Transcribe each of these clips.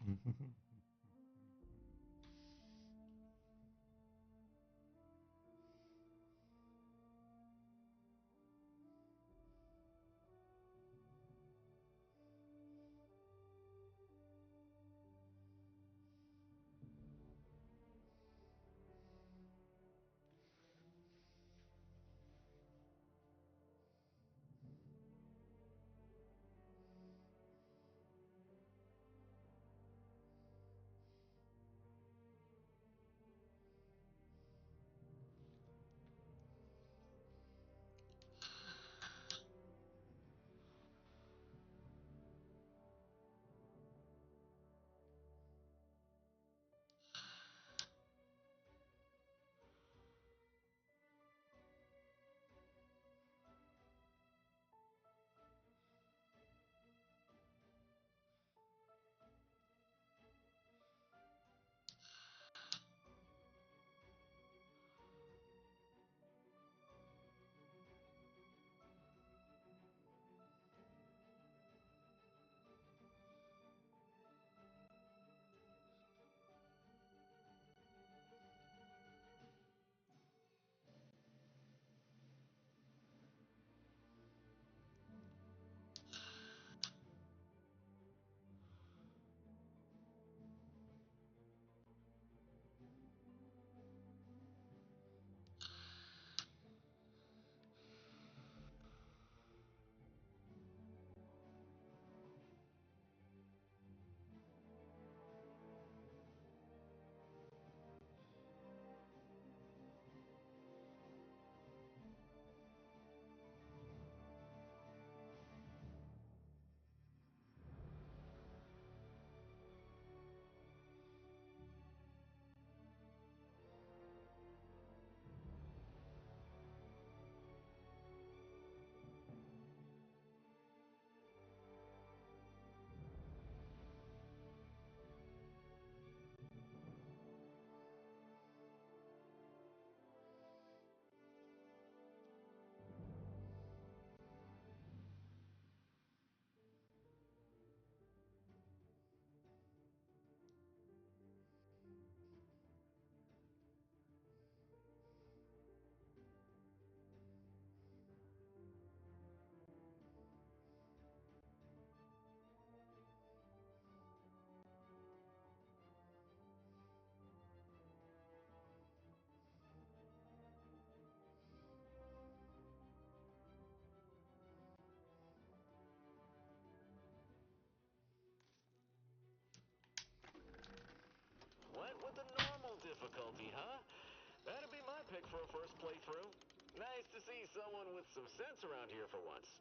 Went with the normal difficulty, huh? That'd be my pick for a first playthrough. Nice to see someone with some sense around here for once.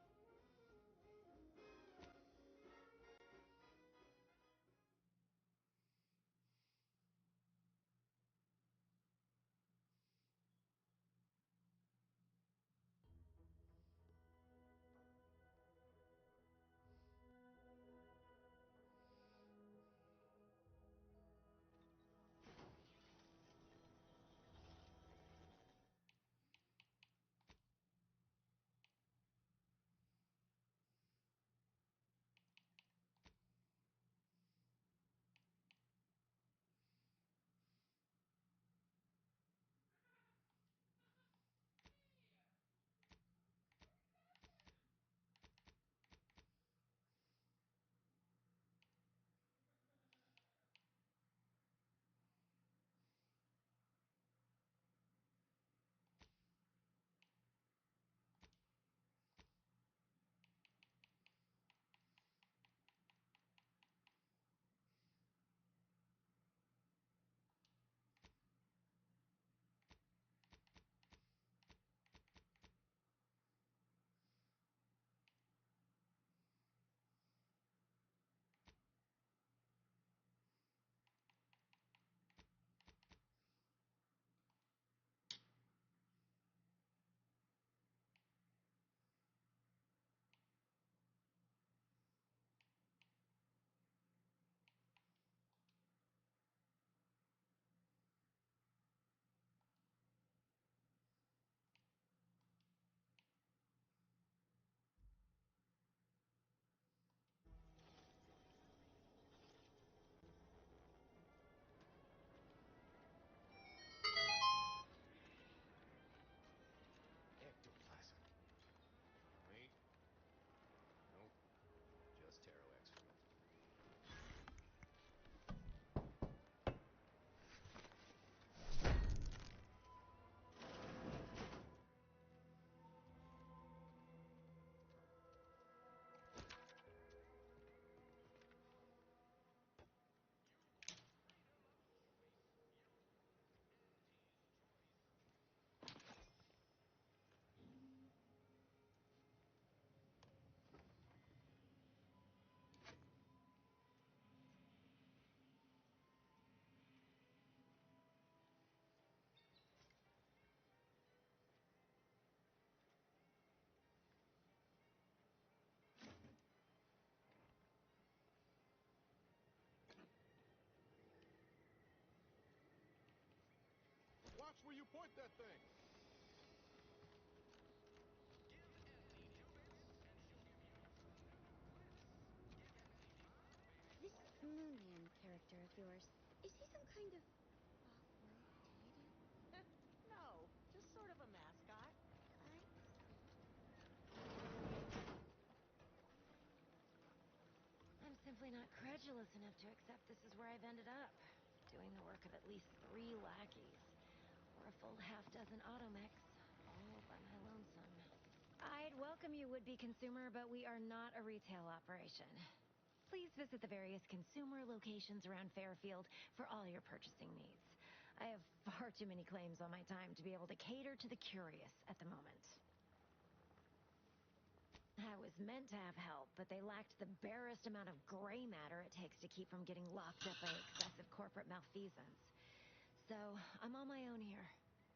Point that thing! This Moonman character of yours, is he some kind of off-world deity? No, just sort of a mascot. I I'm simply not credulous enough to accept this is where I've ended up. Doing the work of at least 3 lackeys. Or a full half-dozen automechs, all by my lonesome. I'd welcome you, would-be consumer, but we are not a retail operation. Please visit the various consumer locations around Fairfield for all your purchasing needs. I have far too many claims on my time to be able to cater to the curious at the moment. I was meant to have help, but they lacked the barest amount of gray matter it takes to keep from getting locked up by excessive corporate malfeasance. So, I'm on my own here.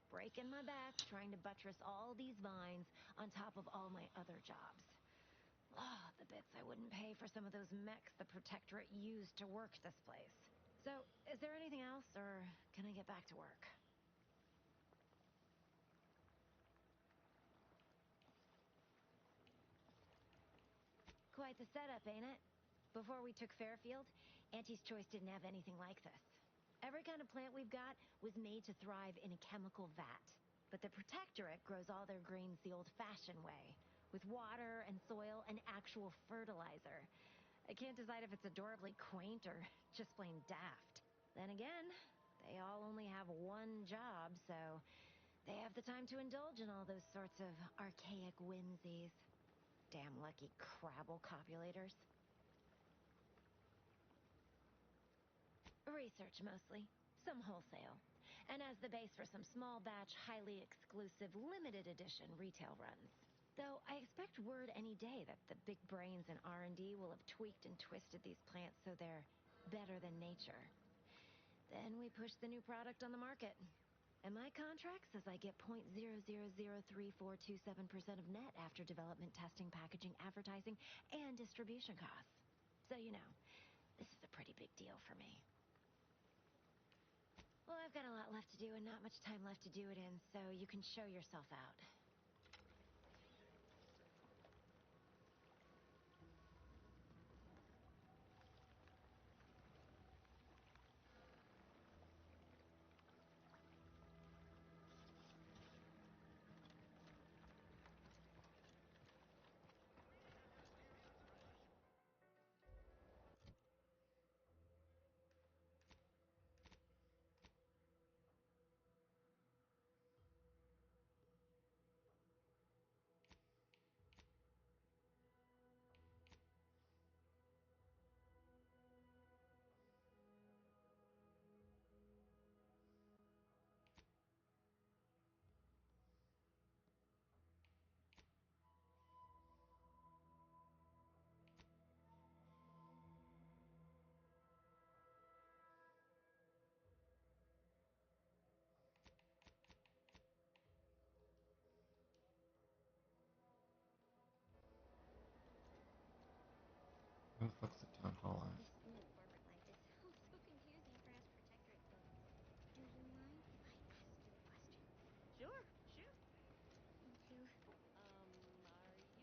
Breaking my back, trying to buttress all these vines on top of all my other jobs. Oh, the bits I wouldn't pay for some of those mechs the Protectorate used to work this place. So, is there anything else, or can I get back to work? Quite the setup, ain't it? Before we took Fairfield, Auntie's Choice didn't have anything like this. Every kind of plant we've got was made to thrive in a chemical vat. But the Protectorate grows all their grains the old-fashioned way, with water and soil and actual fertilizer. I can't decide if it's adorably quaint or just plain daft. Then again, they all only have one job, so they have the time to indulge in all those sorts of archaic whimsies. Damn lucky Crabble copulators. Research mostly. Some wholesale. And as the base for some small batch, highly exclusive, limited edition retail runs. Though I expect word any day that the big brains in R&D will have tweaked and twisted these plants so they're better than nature. Then we push the new product on the market. And my contract says I get 0.003427% of net after development, testing, packaging, advertising, and distribution costs. So you know, this is a pretty big deal for me. Well, I've got a lot left to do and not much time left to do it in, so you can show yourself out. Who the fuck's the town hall at? This new corporate life is so confusing for us Protectorate folks. Do you mind if I ask you a question? Sure, shoot. Thank you. Are you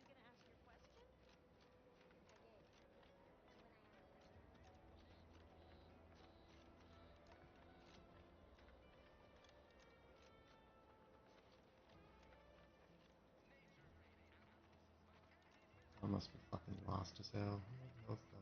gonna ask your question? I did. And when I asked I must be fucking lost as hell. Where the hell's the...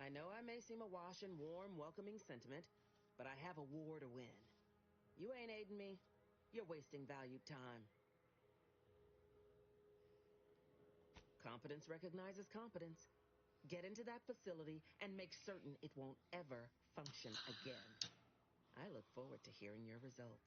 I know I may seem awash in warm, welcoming sentiment, but I have a war to win. You ain't aiding me. You're wasting valued time. Competence recognizes competence. Get into that facility and make certain it won't ever function again. I look forward to hearing your results.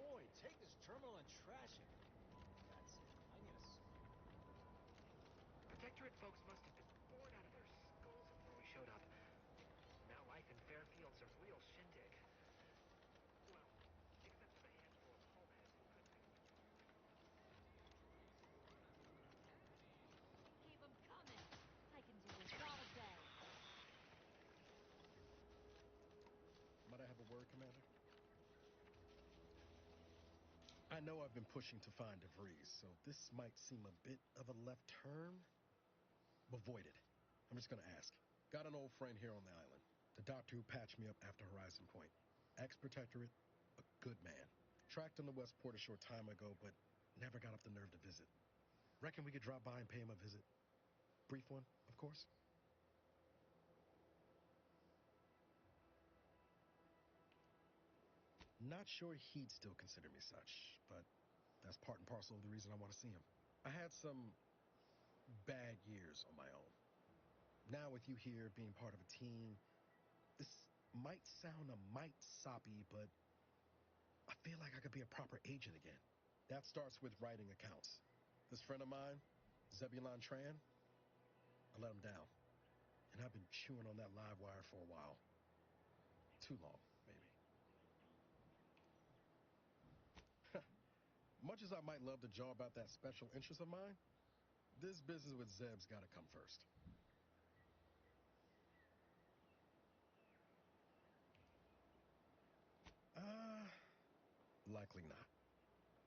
Boy, take this terminal and trash it. That's communist. Protectorate folks must have been bored out of their skulls when we showed up. Now life in Fairfield's a real shindig. Well, except for the handful of homeheads who couldn't. Keep 'em coming. I can do this all day. Might I have a word, Commander? I know I've been pushing to find DeVries, so this might seem a bit of a left turn. Avoid it. I'm just gonna ask. Got an old friend here on the island. The doctor who patched me up after Horizon Point. Ex-Protectorate, a good man. Tracked on the Westport a short time ago, but never got up the nerve to visit. Reckon we could drop by and pay him a visit. Brief one, of course. Not sure he'd still consider me such, but that's part and parcel of the reason I want to see him. I had some bad years on my own. Now with you here being part of a team, this might sound a mite soppy, but I feel like I could be a proper agent again. That starts with writing accounts. This friend of mine, Zebulon Tran, I let him down. And I've been chewing on that live wire for a while. Too long, maybe. Much as I might love to jaw about that special interest of mine, this business with Zeb's gotta come first. Likely not.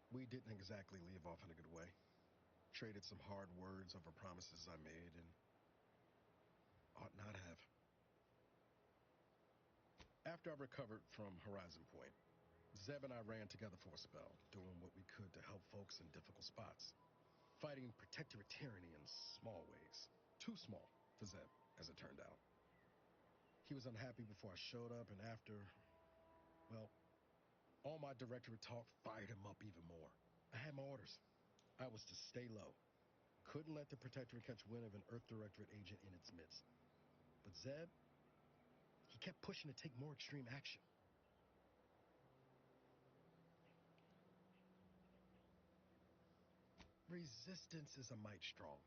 We didn't exactly leave off in a good way. Traded some hard words over promises I made and ought not have. After I recovered from Horizon Point, Zeb and I ran together for a spell, doing what we could to help folks in difficult spots. Fighting Protectorate tyranny in small ways. Too small for Zeb, as it turned out. He was unhappy before I showed up, and after, well, all my directorate talk fired him up even more. I had my orders. I was to stay low. Couldn't let the Protectorate catch wind of an Earth Directorate agent in its midst. But Zeb, he kept pushing to take more extreme action. Resistance is a mite strong.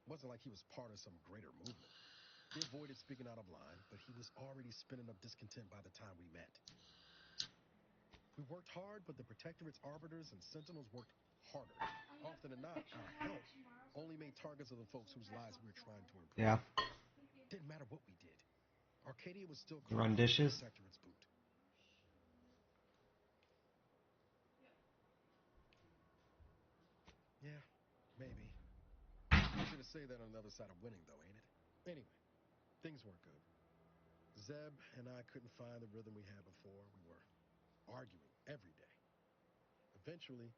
Wasn't like he was part of some greater movement. He avoided speaking out of line, but he was already spinning up discontent by the time we met. We worked hard, but the Protectorate's arbiters and sentinels worked harder. Often than not, our help only made targets of the folks whose lives we were trying to improve. Yeah. Didn't matter what we did. Arcadia was still Run dishes. Protectorate's boot. Yeah, maybe. Easy to say that on the other side of winning, though, ain't it? Anyway, things weren't good. Zeb and I couldn't find the rhythm we had before. We were arguing every day. Eventually,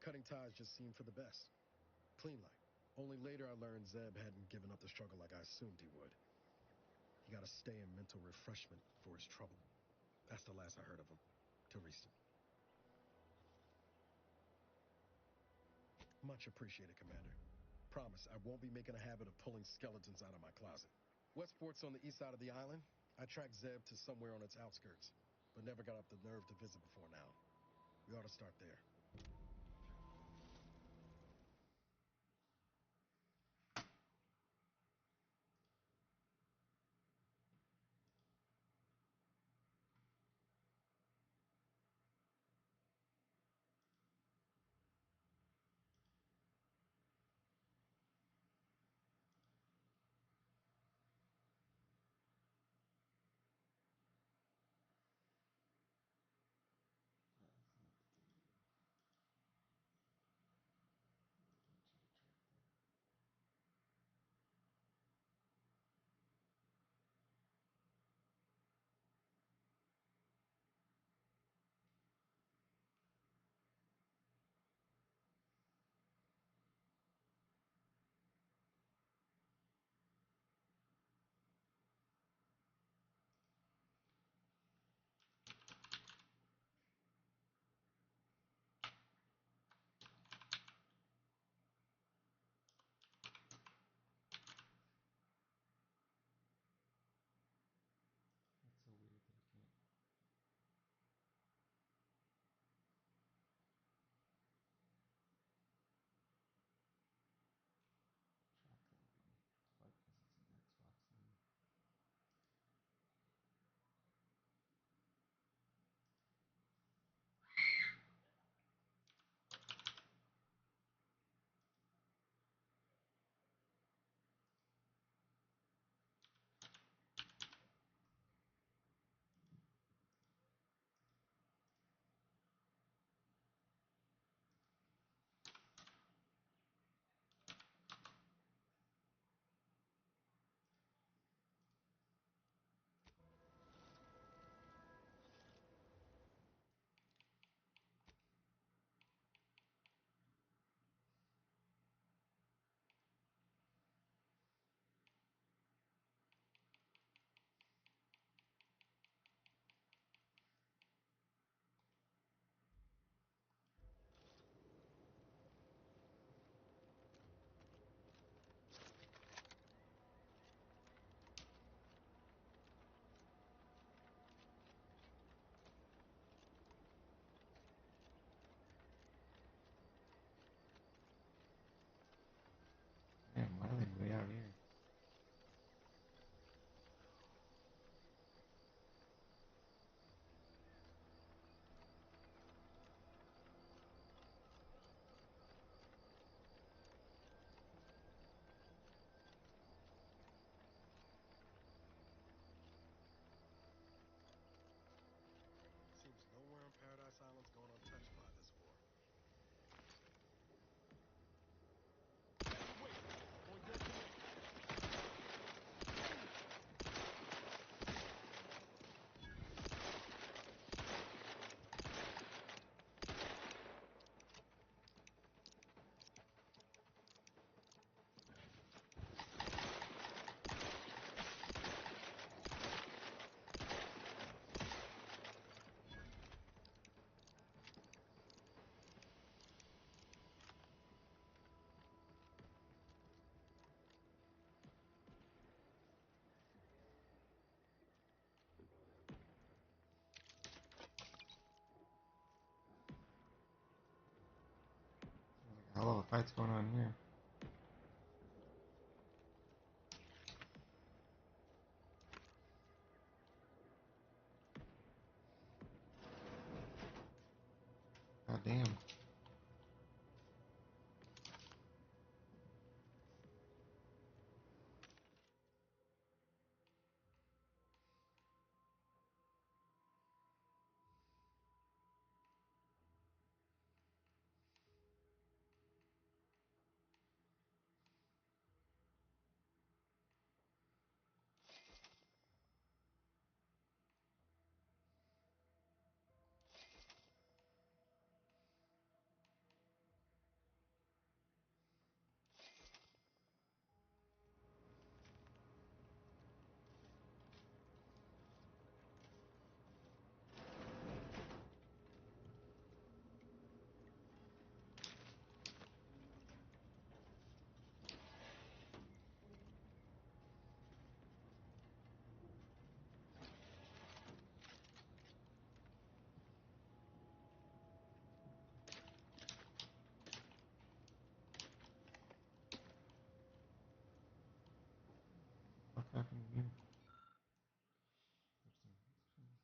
cutting ties just seemed for the best. Clean like. Only later I learned Zeb hadn't given up the struggle like I assumed he would. He got to stay in mental refreshment for his trouble. That's the last I heard of him, till recent. Much appreciated, Commander. Promise, I won't be making a habit of pulling skeletons out of my closet. Westport's on the east side of the island. I tracked Zeb to somewhere on its outskirts, but never got up the nerve to visit before now. We ought to start there. That's so weird that you can't track that one. But because it's an Xbox thing. Damn, why are they way out here? Seems nowhere on Paradise Island's gone untouched by this war. Wait! On your command! Like a hell of a fight's going on here. God damn.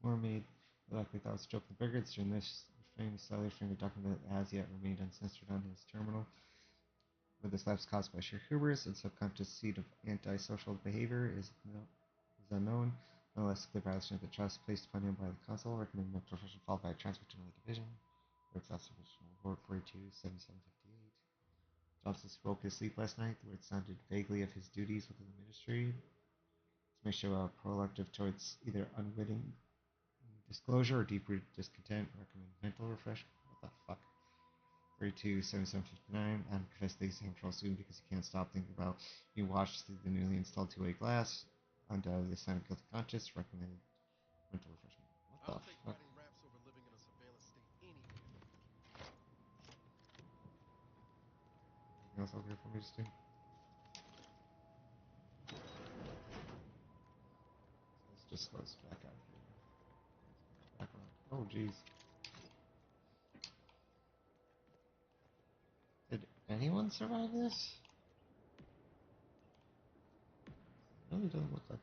more made. I likely thought it was a joke the Brigards during this slowly frame a document that has yet remained uncensored on his terminal. Whether this lapse caused by sheer hubris and subconscious seed of antisocial behavior is unknown. Nonetheless, clear violation of the trust placed upon him by the Council, recommending medical profession followed by a transfer to another division. Works observational report 427758. Johnson spoke his sleep last night, where it sounded vaguely of his duties within the ministry. This may show a proactive towards either unwitting disclosure or deep-rooted discontent. Recommend mental refreshment. What the fuck? 427759. And confess the exam control soon because he can't stop thinking about being watched through the newly installed two-way glass. Undoubtedly, sign of guilty conscience. Recommended mental refreshment. What the fuck? Writing raps over living in a surveillance state anyway. Anything else over here for me to do? So let's just close back out here. Back around. Oh, jeez. Did anyone survive this? It really doesn't look like.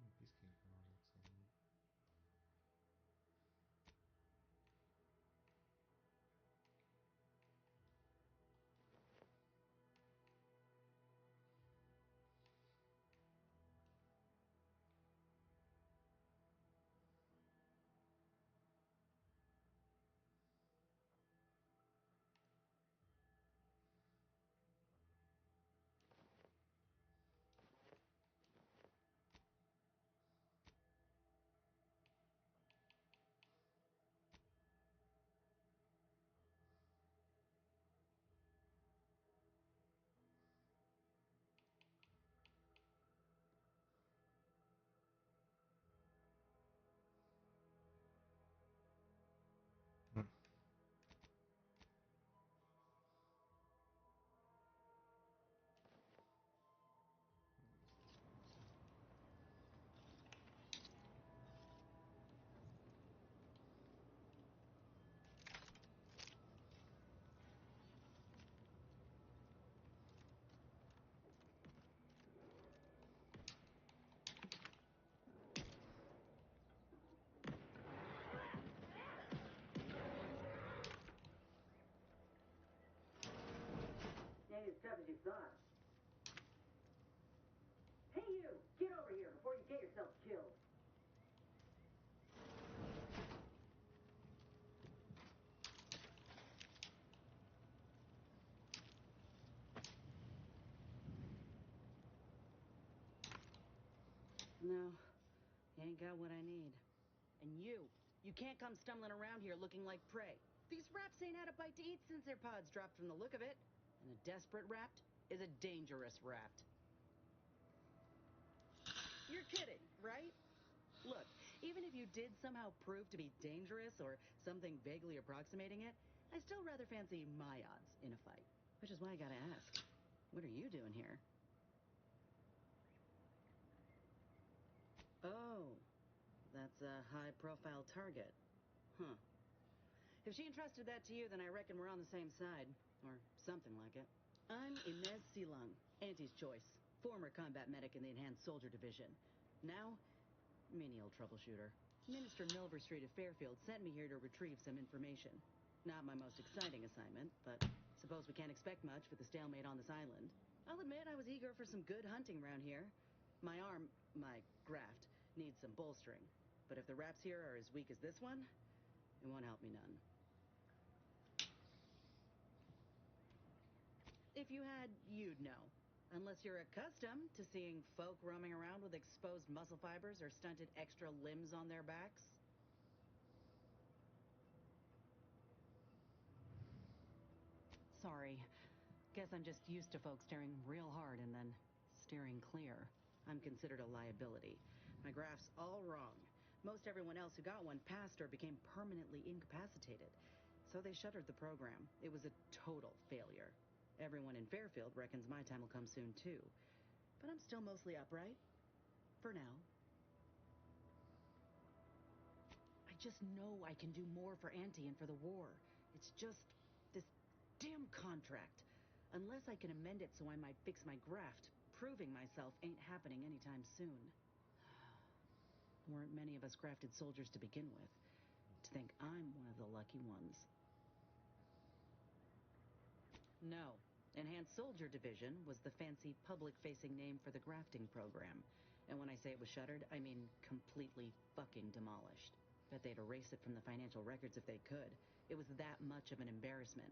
Peacekeeper projects. Ain't as tough as you thought. Hey you! Get over here before you get yourself killed. No, you ain't got what I need. And you can't come stumbling around here looking like prey. These raps ain't had a bite to eat since their pods dropped from the look of it. And a desperate rapt is a dangerous rapt. You're kidding, right? Look, even if you did somehow prove to be dangerous or something vaguely approximating it, I still rather fancy my odds in a fight. Which is why I gotta ask, what are you doing here? Oh, that's a high-profile target. Huh. If she entrusted that to you, then I reckon we're on the same side. Or something like it. I'm Inez Silung, Auntie's choice. Former combat medic in the Enhanced Soldier Division. Now, menial troubleshooter. Minister Milver Street of Fairfield sent me here to retrieve some information. Not my most exciting assignment, but suppose we can't expect much with the stalemate on this island. I'll admit I was eager for some good hunting around here. My arm, my graft, needs some bolstering. But if the raps here are as weak as this one, It won't help me none. If you had, you'd know. Unless you're accustomed to seeing folk roaming around with exposed muscle fibers or stunted extra limbs on their backs. Sorry. Guess I'm just used to folks staring real hard and then steering clear. I'm considered a liability. My graph's all wrong. Most everyone else who got one passed or became permanently incapacitated. So they shuttered the program. It was a total failure. Everyone in Fairfield reckons my time will come soon too. But I'm still mostly upright. For now. I just know I can do more for Auntie and for the war. It's just this damn contract. Unless I can amend it so I might fix my graft, proving myself ain't happening anytime soon. Weren't many of us grafted soldiers to begin with. To think I'm one of the lucky ones. No. Enhanced Soldier Division was the fancy public-facing name for the grafting program. And when I say it was shuttered, I mean completely fucking demolished. Bet they'd erase it from the financial records if they could. It was that much of an embarrassment.